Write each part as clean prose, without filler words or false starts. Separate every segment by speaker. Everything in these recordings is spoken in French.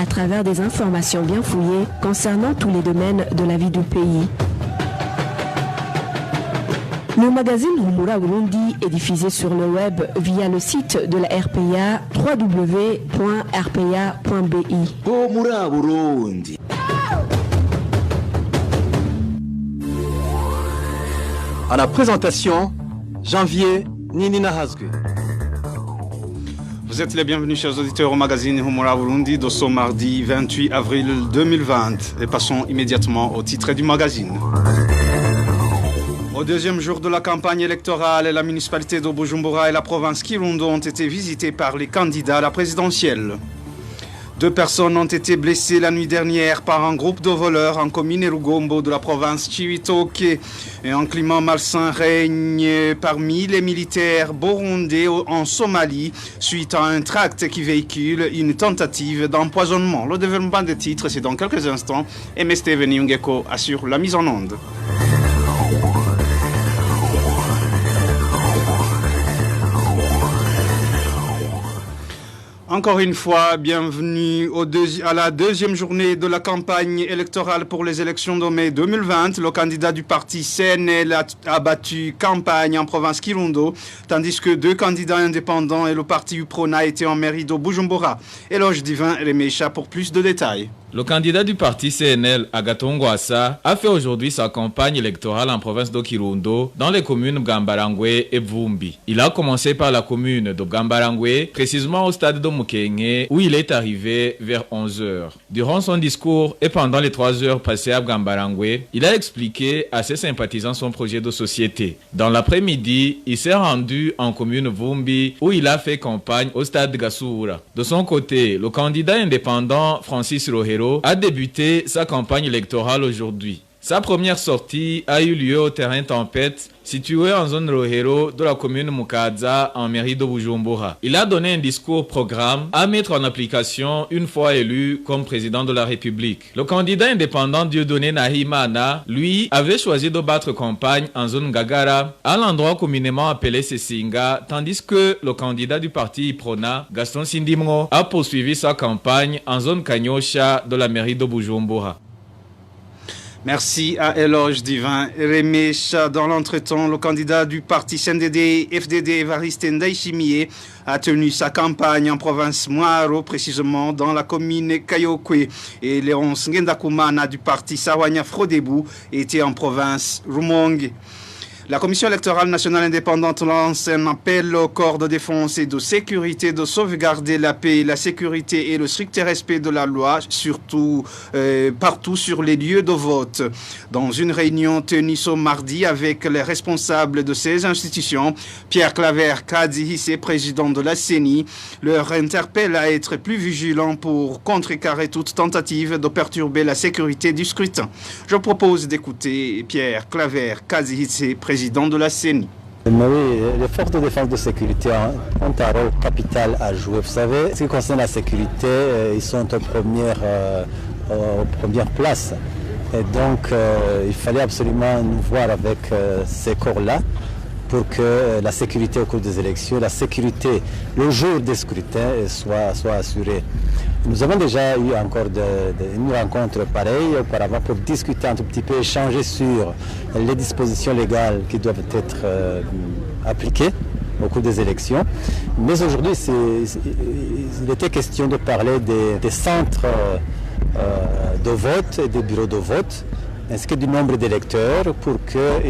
Speaker 1: à travers des informations bien fouillées concernant tous les domaines de la vie du pays. Le magazine Humura Burundi est diffusé sur le web via le site de la RPA www.rpa.bi.
Speaker 2: Humura Burundi. À la présentation, Janvier Ninina Hazgue.
Speaker 3: Vous êtes les bienvenus, chers auditeurs, au magazine Humura Burundi de ce mardi 28 avril 2020. Et passons immédiatement au titre du magazine. Au deuxième jour de la campagne électorale, la municipalité de Bujumbura et la province Kirundo ont été visitées par les candidats à la présidentielle. 2 personnes ont été blessées la nuit dernière par un groupe de voleurs en commune Rugombo de la province Chibitoke. Et un climat malsain règne parmi les militaires burundais en Somalie suite à un tract qui véhicule une tentative d'empoisonnement. Le développement des titres, c'est dans quelques instants. Et Steven Yungeko assure la mise en onde. Encore une fois, bienvenue à la deuxième journée de la campagne électorale pour les élections de mai 2020. Le candidat du parti CNL a battu campagne en province Kirundo, tandis que 2 candidats indépendants et le parti UPRONA étaient en mairie de Bujumbura. Éloge Divin Remecha pour plus de détails.
Speaker 4: Le candidat du parti CNL, Agathon Rwasa, a fait aujourd'hui sa campagne électorale en province de Kirundo, dans les communes Bwambarangwe et Vumbi. Il a commencé par la commune de Bwambarangwe, précisément au stade de Mukenge, où il est arrivé vers 11h. Durant son discours et pendant les 3 heures passées à Bwambarangwe, il a expliqué à ses sympathisants son projet de société. Dans l'après-midi, il s'est rendu en commune Vumbi, où il a fait campagne au stade Gassoura. De son côté, le candidat indépendant Francis Rohero a débuté sa campagne électorale aujourd'hui. Sa première sortie a eu lieu au terrain Tempête, situé en zone Rohero de la commune Mukaza en mairie de Bujumbura. Il a donné un discours programme à mettre en application une fois élu comme président de la République. Le candidat indépendant Dieudonné Nahimana, lui, avait choisi de battre campagne en zone Gagara, à l'endroit communément appelé Sesinga, tandis que le candidat du parti Iprona, Gaston Sindimro, a poursuivi sa campagne en zone Kanyosha de la mairie de Bujumbura.
Speaker 3: Merci à Éloge Divin Remecha. Dans l'entretemps, le candidat du parti CNDD-FDD Evariste Ndayishimiye a tenu sa campagne en province Mwaro, précisément dans la commune Kayokwe. Et Léonce Ngendakumana du parti Sawanya Frodebu était en province Rumonge. La Commission électorale nationale indépendante lance un appel au corps de défense et de sécurité de sauvegarder la paix, la sécurité et le strict respect de la loi, surtout partout sur les lieux de vote. Dans une réunion tenue ce mardi avec les responsables de ces institutions, Pierre Claver Kadzihise, président de la CENI, leur interpelle à être plus vigilants pour contrecarrer toute tentative de perturber la sécurité du scrutin. Je propose d'écouter Pierre Claver Kadzihise, président de la CENI.
Speaker 5: Mais oui, les forces de défense de sécurité ont un rôle capital à jouer. Vous savez, ce qui concerne la sécurité, ils sont aux premières places. Et donc, il fallait absolument nous voir avec ces corps-là pour que la sécurité au cours des élections, la sécurité le jour des scrutins soit assurée. Nous avons déjà eu encore une rencontre pareille auparavant pour discuter un tout petit peu, échanger sur les dispositions légales qui doivent être appliquées au cours des élections. Mais aujourd'hui, il était question de parler des centres de vote et des bureaux de vote, ainsi que du nombre d'électeurs pour que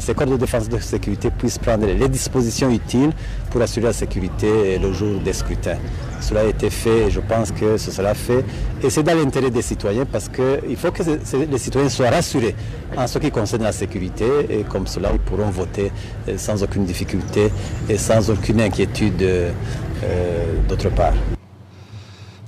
Speaker 5: ces corps de défense de sécurité puissent prendre les dispositions utiles pour assurer la sécurité le jour des scrutins. Cela a été fait et je pense que ce sera fait. Et c'est dans l'intérêt des citoyens parce qu'il faut que les citoyens soient rassurés en ce qui concerne la sécurité et comme cela, ils pourront voter sans aucune difficulté et sans aucune inquiétude d'autre part.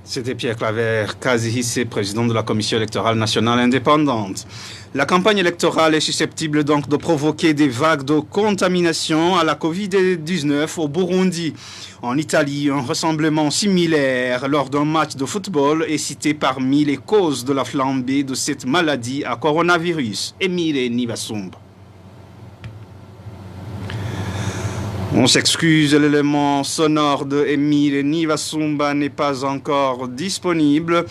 Speaker 3: C'était Pierre Claver Kadzihise, président de la Commission électorale nationale indépendante. La campagne électorale est susceptible donc de provoquer des vagues de contamination à la Covid-19 au Burundi. En Italie, un rassemblement similaire lors d'un match de football est cité parmi les causes de la flambée de cette maladie à coronavirus. Emile Nibasumba. On s'excuse, l'élément sonore de Emile Nivasumba n'est pas encore disponible.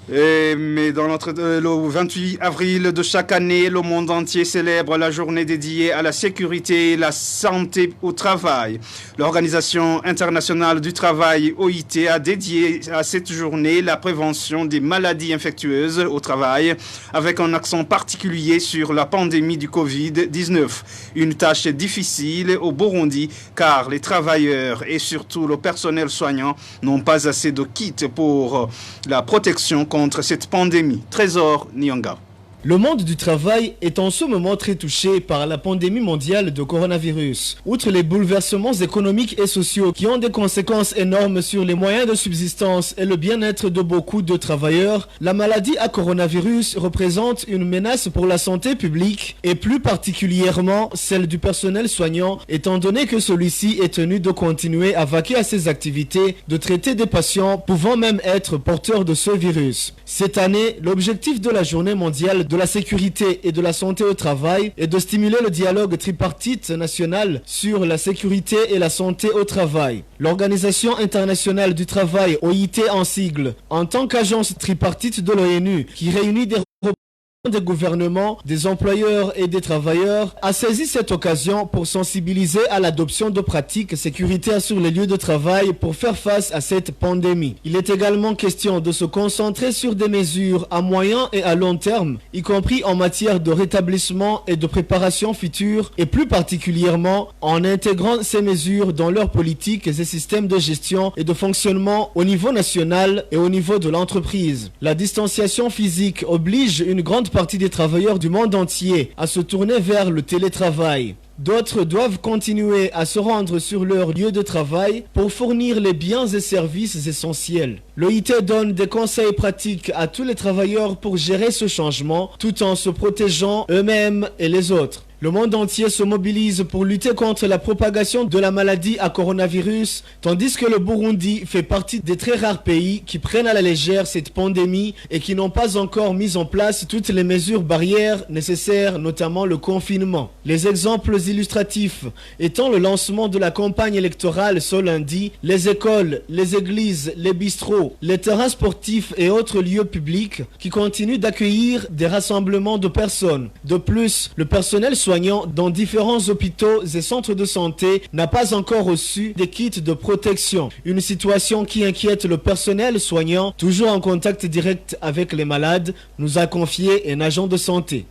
Speaker 3: Mais le 28 avril de chaque année, le monde entier célèbre la journée dédiée à la sécurité et la santé au travail. L'Organisation internationale du travail, OIT, a dédié à cette journée la prévention des maladies infectieuses au travail, avec un accent particulier sur la pandémie du Covid-19. Une tâche difficile au Burundi, car les travailleurs et surtout le personnel soignant n'ont pas assez de kits pour la protection contre cette pandémie. Trésor Nyonga.
Speaker 6: Le monde du travail est en ce moment très touché par la pandémie mondiale de coronavirus. Outre les bouleversements économiques et sociaux qui ont des conséquences énormes sur les moyens de subsistance et le bien-être de beaucoup de travailleurs, la maladie à coronavirus représente une menace pour la santé publique et plus particulièrement celle du personnel soignant, étant donné que celui-ci est tenu de continuer à vaquer à ses activités, de traiter des patients pouvant même être porteurs de ce virus. Cette année, l'objectif de la journée mondiale de la sécurité et de la santé au travail est de stimuler le dialogue tripartite national sur la sécurité et la santé au travail. L'Organisation internationale du travail, OIT en sigle, en tant qu'agence tripartite de l'ONU qui réunit des des gouvernements, des employeurs et des travailleurs, a saisi cette occasion pour sensibiliser à l'adoption de pratiques sécuritaires sur les lieux de travail pour faire face à cette pandémie. Il est également question de se concentrer sur des mesures à moyen et à long terme, y compris en matière de rétablissement et de préparation future, et plus particulièrement en intégrant ces mesures dans leurs politiques et systèmes de gestion et de fonctionnement au niveau national et au niveau de l'entreprise. La distanciation physique oblige une grande partie des travailleurs du monde entier à se tourner vers le télétravail. D'autres doivent continuer à se rendre sur leur lieu de travail pour fournir les biens et services essentiels. L'OIT donne des conseils pratiques à tous les travailleurs pour gérer ce changement tout en se protégeant eux-mêmes et les autres. Le monde entier se mobilise pour lutter contre la propagation de la maladie à coronavirus, tandis que le Burundi fait partie des très rares pays qui prennent à la légère cette pandémie et qui n'ont pas encore mis en place toutes les mesures barrières nécessaires, notamment le confinement. Les exemples illustratifs étant le lancement de la campagne électorale ce lundi, les écoles, les églises, les bistrots, les terrains sportifs et autres lieux publics qui continuent d'accueillir des rassemblements de personnes. De plus, le personnel soignant dans différents hôpitaux et centres de santé n'a pas encore reçu des kits de protection. Une situation qui inquiète le personnel soignant, toujours en contact direct avec les malades, nous a confié un agent de santé.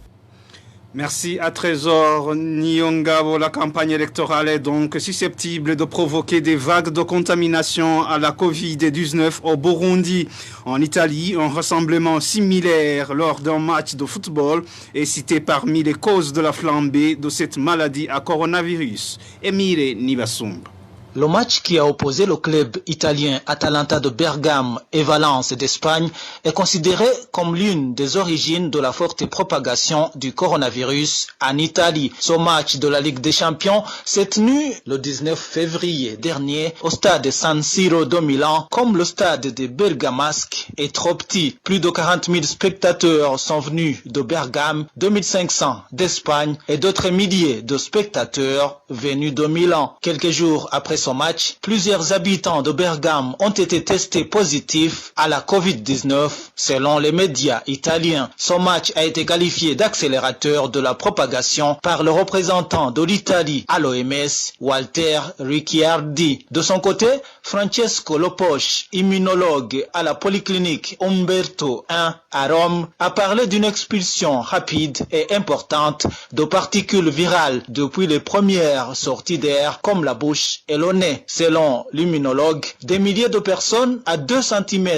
Speaker 3: Merci à Trésor Nyonga. La campagne électorale est donc susceptible de provoquer des vagues de contamination à la Covid-19 au Burundi. En Italie, un rassemblement similaire lors d'un match de football est cité parmi les causes de la flambée de cette maladie à coronavirus. Emile Nivasumba.
Speaker 7: Le match qui a opposé le club italien Atalanta de Bergame et Valence d'Espagne est considéré comme l'une des origines de la forte propagation du coronavirus en Italie. Ce match de la Ligue des Champions s'est tenu le 19 février dernier au stade San Siro de Milan. Comme le stade de Bergamasque est trop petit, plus de 40 000 spectateurs sont venus de Bergame, 2500 d'Espagne et d'autres milliers de spectateurs venus de Milan. Quelques jours après ce match, plusieurs habitants de Bergame ont été testés positifs à la Covid-19 selon les médias italiens. Ce match a été qualifié d'accélérateur de la propagation par le représentant de l'Italie à l'OMS, Walter Ricciardi. De son côté, Francesco Lopoche, immunologue à la polyclinique Umberto I à Rome, a parlé d'une expulsion rapide et importante de particules virales depuis les premières sorties d'air comme la bouche et le nez. Selon l'immunologue, des milliers de personnes à 2 cm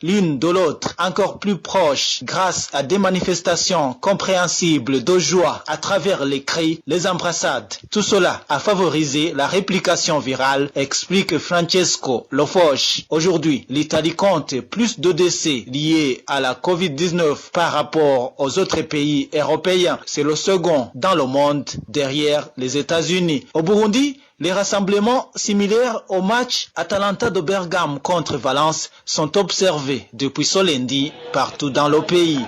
Speaker 7: l'une de l'autre, encore plus proches grâce à des manifestations compréhensibles de joie à travers les cris, les embrassades. Tout cela a favorisé la réplication virale, explique Francesco Lopoche. Aujourd'hui, l'Italie compte plus de décès liés à la Covid-19 par rapport aux autres pays européens. C'est le second dans le monde derrière les États-Unis. Au Burundi, les rassemblements similaires au match Atalanta de Bergame contre Valence sont observés depuis ce lundi partout dans le pays.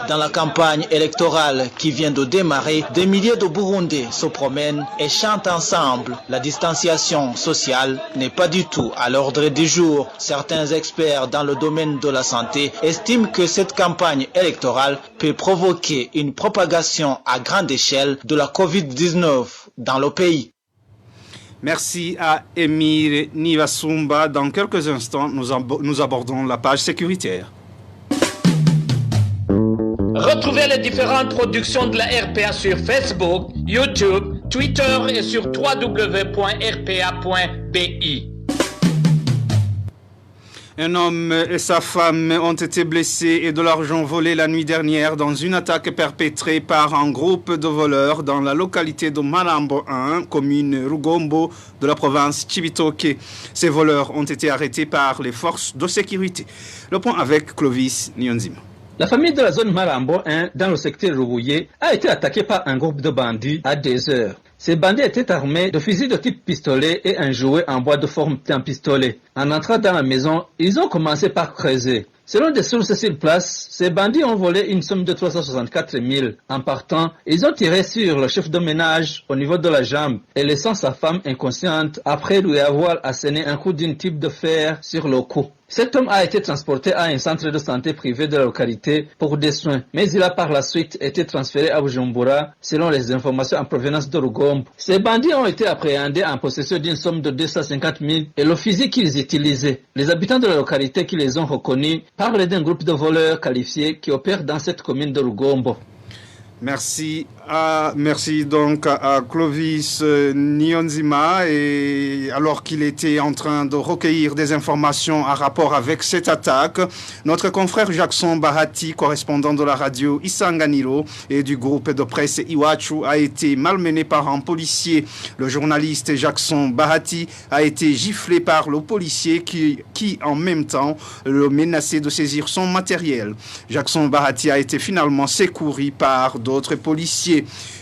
Speaker 7: Dans la campagne électorale qui vient de démarrer, des milliers de Burundais se promènent et chantent ensemble. La distanciation sociale n'est pas du tout à l'ordre du jour. Certains experts dans le domaine de la santé estiment que cette campagne électorale peut provoquer une propagation à grande échelle de la COVID-19 dans le pays.
Speaker 3: Merci à Émile Nivasumba. Dans quelques instants, nous abordons la page sécuritaire.
Speaker 8: Retrouvez les différentes productions de la RPA sur Facebook, YouTube, Twitter et sur www.rpa.bi.
Speaker 3: Un homme et sa femme ont été blessés et de l'argent volé la nuit dernière dans une attaque perpétrée par un groupe de voleurs dans la localité de Marambo 1, commune Rugombo de la province Chibitoke. Ces voleurs ont été arrêtés par les forces de sécurité. Le point avec Clovis Nyonzima.
Speaker 9: La famille de la zone Marambo 1, dans le secteur Rououillé, a été attaquée par un groupe de bandits à 2 heures. Ces bandits étaient armés de fusils de type pistolet et un jouet en bois de forme d'un pistolet. En entrant dans la maison, ils ont commencé par creuser. Selon des sources sur place, ces bandits ont volé une somme de 364 000. En partant, ils ont tiré sur le chef de ménage au niveau de la jambe et laissant sa femme inconsciente après lui avoir asséné un coup d'une type de fer sur le cou. Cet homme a été transporté à un centre de santé privé de la localité pour des soins, mais il a par la suite été transféré à Bujumbura selon les informations en provenance de Rugombo. Ces bandits ont été appréhendés en possession d'une somme de 250 000 et le fusil qu'ils utilisaient. Les habitants de la localité qui les ont reconnus parlent d'un groupe de voleurs qualifiés qui opèrent dans cette commune de Rugombo.
Speaker 3: Merci donc à Clovis Nyonzima, et alors qu'il était en train de recueillir des informations en rapport avec cette attaque, notre confrère Jackson Bahati, correspondant de la radio Isanganiro et du groupe de presse Iwachu, a été malmené par un policier. Le journaliste Jackson Bahati a été giflé par le policier qui en même temps le menaçait de saisir son matériel. Jackson Bahati a été finalement secouru par d'autres policiers.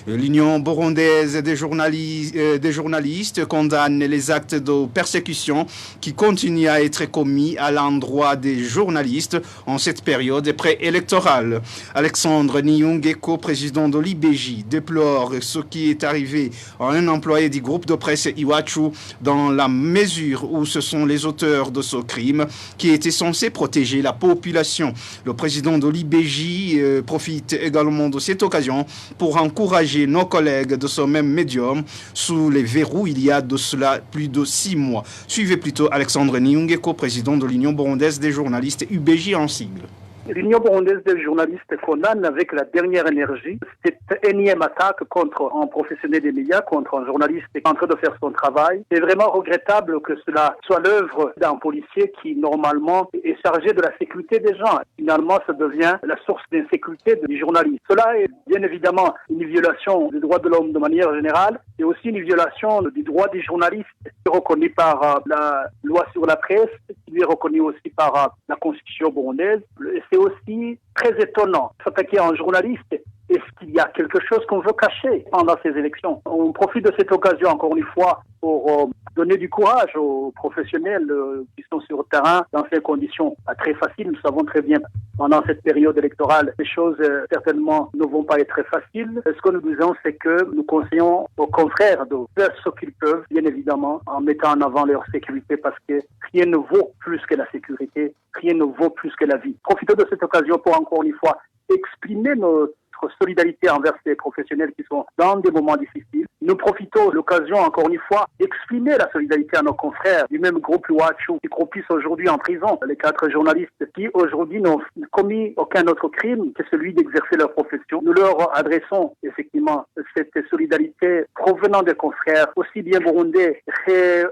Speaker 3: L'Union burundaise des journalistes condamne les actes de persécution qui continuent à être commis à l'endroit des journalistes en cette période préélectorale. Alexandre Niyongeko, président de l'IBJ, déplore ce qui est arrivé à un employé du groupe de presse Iwachu dans la mesure où ce sont les auteurs de ce crime qui étaient censés protéger la population. Le président de l'IBJ profite également de cette occasion pour encourager nos collègues de ce même médium sous les verrous il y a de cela plus de 6 mois. Suivez plutôt Alexandre Niyongeko, président de l'Union burundaise des journalistes, UBJ en sigle.
Speaker 10: L'Union burundaise des journalistes condamne avec la dernière énergie cette énième attaque contre un professionnel des médias, contre un journaliste qui est en train de faire son travail. C'est vraiment regrettable que cela soit l'œuvre d'un policier qui, normalement, est chargé de la sécurité des gens. Finalement, ça devient la source d'insécurité du journaliste. Cela est bien évidemment une violation des droits de l'homme de manière générale et aussi une violation du droit des journalistes qui est reconnu par la loi sur la presse, qui est reconnu aussi par la Constitution burundaise. C'est aussi très étonnant. S'attaquer à un journaliste, est-ce qu'il y a quelque chose qu'on veut cacher pendant ces élections? On profite de cette occasion, encore une fois, pour donner du courage aux professionnels qui sont sur le terrain dans ces conditions très faciles. Nous savons très bien, pendant cette période électorale, les choses certainement ne vont pas être très faciles. Ce que nous disons, c'est que nous conseillons aux confrères de faire ce qu'ils peuvent, bien évidemment, en mettant en avant leur sécurité, parce que rien ne vaut plus que la sécurité, rien ne vaut plus que la vie. Profitons de cette occasion pour, encore une fois, exprimer notre solidarité envers ces professionnels qui sont dans des moments difficiles. Nous profitons de l'occasion, encore une fois, d'exprimer la solidarité à nos confrères du même groupe Iwachu qui croupissent aujourd'hui en prison. Les 4 journalistes qui aujourd'hui n'ont commis aucun autre crime que celui d'exercer leur profession. Nous leur adressons effectivement cette solidarité provenant des confrères, aussi bien burundais,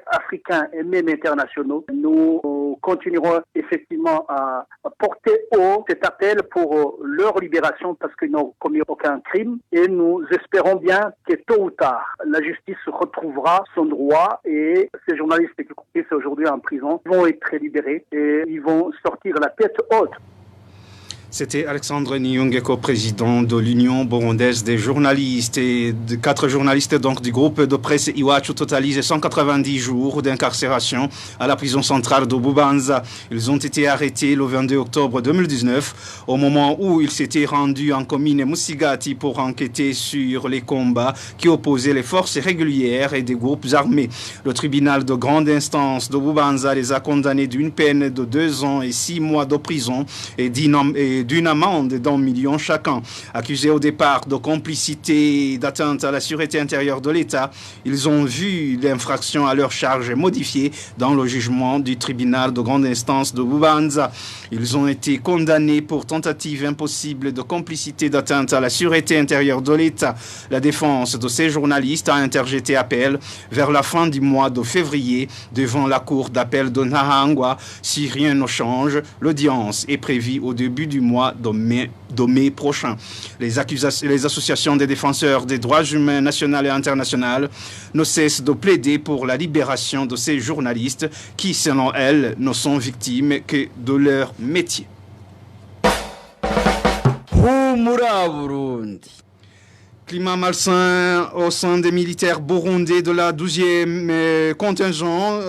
Speaker 10: africains et même internationaux. Nous continuerons effectivement à porter haut cet appel pour leur libération parce qu'ils n'ont commis aucun crime et nous espérons bien que tôt ou tard, la justice retrouvera son droit et ces journalistes qui sont aujourd'hui en prison vont être libérés et ils vont sortir la tête haute.
Speaker 3: C'était Alexandre Nyongeko, président de l'Union burundaise des journalistes. Et 4 journalistes donc, du groupe de presse Iwachu totalisent 190 jours d'incarcération à la prison centrale de Bubanza. Ils ont été arrêtés le 22 octobre 2019, au moment où ils s'étaient rendus en commune Musigati pour enquêter sur les combats qui opposaient les forces régulières et des groupes armés. Le tribunal de grande instance de Bubanza les a condamnés d'une peine de 2 ans et 6 mois de prison et d'une amende d'1 million chacun. Accusés au départ de complicité d'atteinte à la sûreté intérieure de l'État, ils ont vu l'infraction à leur charge modifiée dans le jugement du tribunal de grande instance de Bubanza. Ils ont été condamnés pour tentative impossible de complicité d'atteinte à la sûreté intérieure de l'État. La défense de ces journalistes a interjeté appel vers la fin du mois de février devant la cour d'appel de Nahangwa. Si rien ne change, l'audience est prévue au début du mois de mai prochain. Les associations des défenseurs des droits humains nationales et internationales ne cessent de plaider pour la libération de ces journalistes qui, selon elles, ne sont victimes que de leur métier. Climat malsain au sein des militaires burundais de la 12e contingent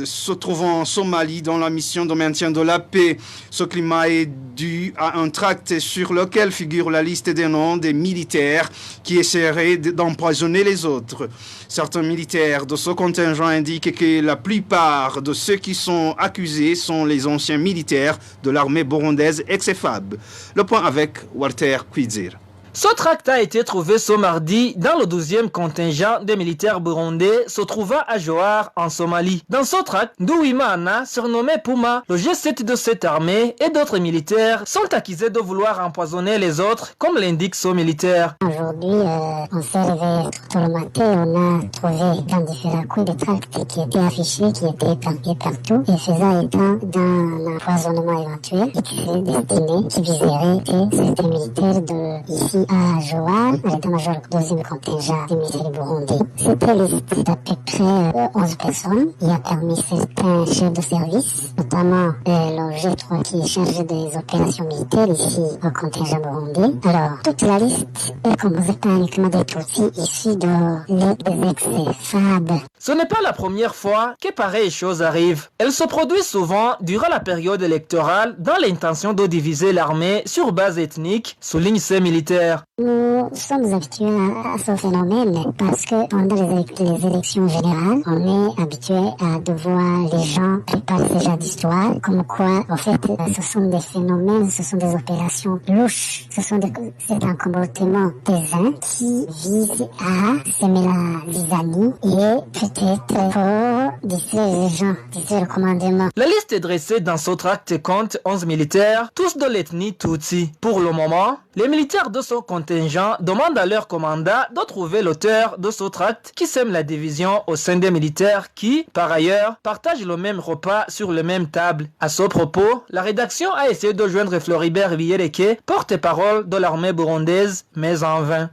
Speaker 3: se trouvant en Somalie dans la mission de maintien de la paix. Ce climat est dû à un tract sur lequel figure la liste des noms des militaires qui essaieraient d'empoisonner les autres. Certains militaires de ce contingent indiquent que la plupart de ceux qui sont accusés sont les anciens militaires de l'armée burundaise ex-FAB. Le point avec Walter Kwizera.
Speaker 11: Ce tract a été trouvé ce mardi dans le 12e contingent des militaires burundais se trouvant à Johar en Somalie. Dans ce tract, Douimana, surnommé Puma, le G7 de cette armée et d'autres militaires sont accusés de vouloir empoisonner les autres, comme l'indique ce militaire.
Speaker 12: Aujourd'hui, on s'est réveillé tout le matin, on a trouvé dans différents coups des tracts qui étaient affichés, qui étaient éparpillés partout, et faisant état d'un empoisonnement éventuel qui serait destiné, qui viserait certains militaires de ici à Joal, à l'état-major du 12e contingent des militaires burundais. C'était liste d'à peu près 11 personnes. Il y a parmi certains chefs de service, notamment le G3 qui est chargé des opérations militaires ici au contingent burundais. Alors, toute la liste est composée pas uniquement des Tutsis issus des ex-FAB.
Speaker 11: Ce n'est pas la première fois que pareilles choses arrivent. Elles se produisent souvent durant la période électorale dans l'intention de diviser l'armée sur base ethnique, souligne ces militaires.
Speaker 12: Nous sommes habitués à ce phénomène parce que pendant les élections générales, on est habitué à devoir les gens préparer ce genre d'histoire, comme quoi, en fait, ce sont des phénomènes, ce sont des opérations louches, c'est un comportement des uns qui vise à semer la zizanie et peut-être pour distraire les gens, distraire le commandement.
Speaker 11: La liste est dressée dans ce tract compte 11 militaires, tous de l'ethnie Tutsi. Pour le moment, les militaires de ce contingent demandent à leur commandant de trouver l'auteur de ce tract qui sème la division au sein des militaires qui, par ailleurs, partagent le même repas sur la même table. À ce propos, la rédaction a essayé de joindre Floribert Viereke, porte-parole de l'armée burundaise, mais en vain.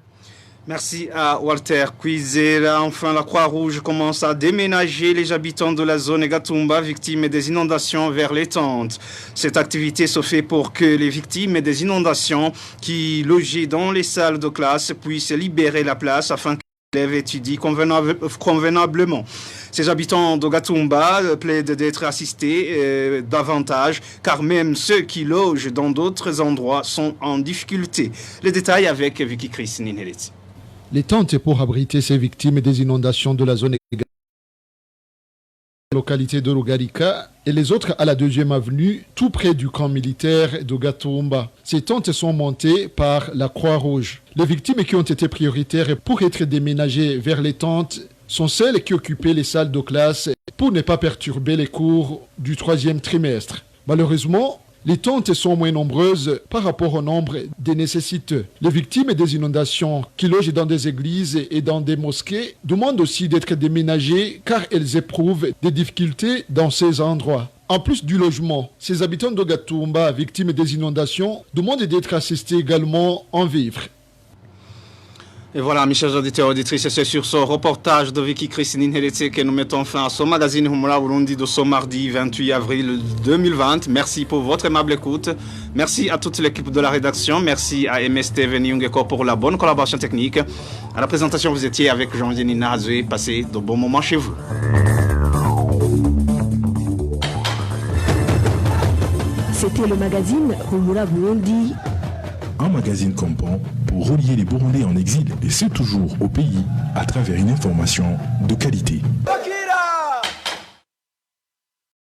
Speaker 3: Merci à Walter Kwizera. Enfin, la Croix-Rouge commence à déménager les habitants de la zone Gatumba, victimes des inondations, vers les tentes. Cette activité se fait pour que les victimes des inondations qui logeaient dans les salles de classe puissent libérer la place afin que les élèves étudient convenablement. Ces habitants de Gatumba plaident d'être assistés davantage, car même ceux qui logent dans d'autres endroits sont en difficulté. Les détails avec Vicky Chris Nineleti.
Speaker 13: Les tentes pour abriter ces victimes des inondations de la zone localité de Rugarika et les autres à la 2e avenue, tout près du camp militaire de Gatumba. Ces tentes sont montées par la Croix-Rouge. Les victimes qui ont été prioritaires pour être déménagées vers les tentes sont celles qui occupaient les salles de classe pour ne pas perturber les cours du 3e trimestre. Malheureusement, les tentes sont moins nombreuses par rapport au nombre des nécessiteux. Les victimes des inondations qui logent dans des églises et dans des mosquées demandent aussi d'être déménagées car elles éprouvent des difficultés dans ces endroits. En plus du logement, ces habitants de Gatumba, victimes des inondations, demandent d'être assistés également en vivres.
Speaker 3: Et voilà, mes chers auditeurs et auditrices, c'est sur ce reportage de Vicky Christine Heretse que nous mettons fin à ce magazine Humura Burundi de ce mardi 28 avril 2020. Merci pour votre aimable écoute. Merci à toute l'équipe de la rédaction. Merci à MST Nyungeko pour la bonne collaboration technique. À la présentation, vous étiez avec Jean-Denis Nina Hazoué. Passez de bons moments chez vous.
Speaker 1: C'était le magazine Humura Burundi.
Speaker 14: Un magazine comprend pour relier les Burundais en exil et c'est toujours au pays à travers une information de qualité.